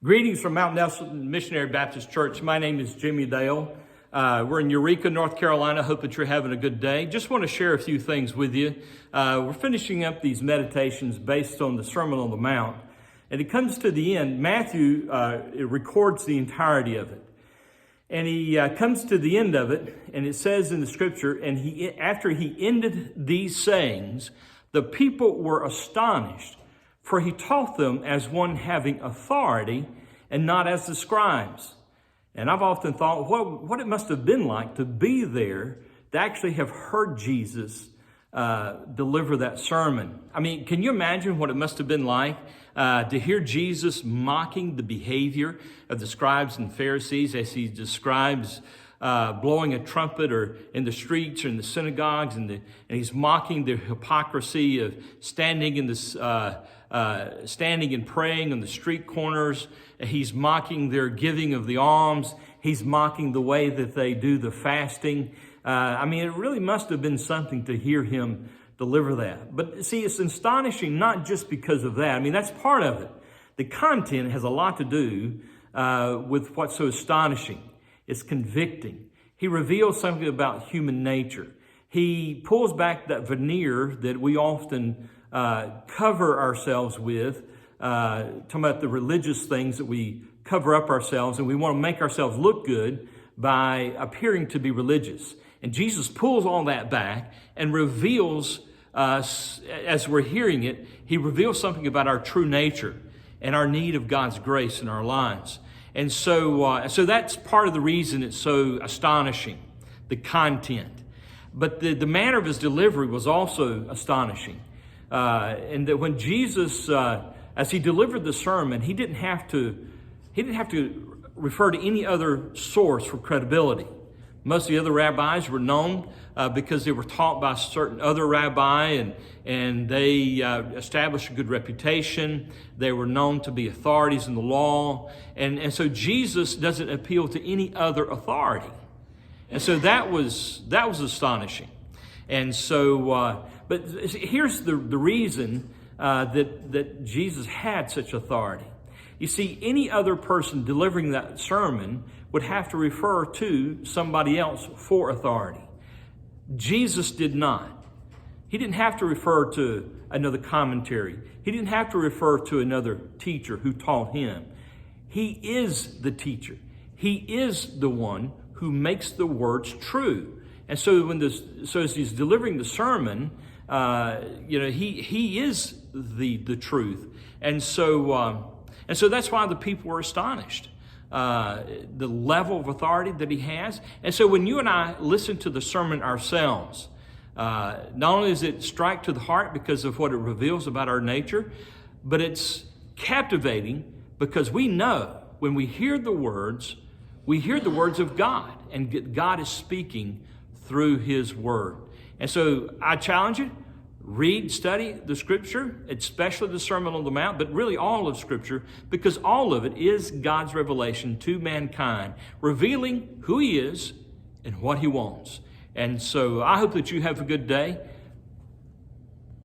Greetings from Mount Nelson Missionary Baptist Church. My name is Jimmy Dale. We're in Eureka, North Carolina. Hope that you're having a good day. Just want to share a few things with you. We're finishing up these meditations based on the Sermon on the Mount. And it comes to the end. Matthew it records the entirety of it. And he comes to the end of it, and it says in the scripture, and after he ended these sayings, the people were astonished, for he taught them as one having authority and not as the scribes. And I've often thought what it must have been like to be there, to actually have heard Jesus deliver that sermon. I mean, can you imagine what it must have been like to hear Jesus mocking the behavior of the scribes and Pharisees as he describes blowing a trumpet or in the streets or in the synagogues, and he's mocking the hypocrisy of standing and praying on the street corners. He's mocking their giving of the alms. He's mocking the way that they do the fasting. I mean, it really must have been something to hear him deliver that. But see, it's astonishing not just because of that. I mean, that's part of it. The content has a lot to do with what's so astonishing. It's convicting. He reveals something about human nature. He pulls back that veneer that we often cover ourselves with, talking about the religious things that we cover up ourselves, and we want to make ourselves look good by appearing to be religious. And Jesus pulls all that back and reveals, as we're hearing it, he reveals something about our true nature and our need of God's grace in our lives. And so that's part of the reason it's so astonishing, the content. But the manner of his delivery was also astonishing. And that when Jesus, as he delivered the sermon, he didn't have to refer to any other source for credibility. Most of the other rabbis were known because they were taught by a certain other rabbi, and they established a good reputation. They were known to be authorities in the law. And so Jesus doesn't appeal to any other authority. And so that was astonishing. And so, but here's the reason that Jesus had such authority. You see, any other person delivering that sermon would have to refer to somebody else for authority. Jesus did not. He didn't have to refer to another commentary. He didn't have to refer to another teacher who taught him. He is the teacher. He is the one who makes the words true. And so as he's delivering the sermon, he is the truth. And so that's why the people were astonished. The level of authority that he has. And so when you and I listen to the sermon ourselves, not only does it strike to the heart because of what it reveals about our nature, but it's captivating because we know when we hear the words of God, and God is speaking through his word. And so I challenge you, read, study the scripture, especially the Sermon on the Mount, but really all of scripture, because all of it is God's revelation to mankind, revealing who he is and what he wants. And so I hope that you have a good day.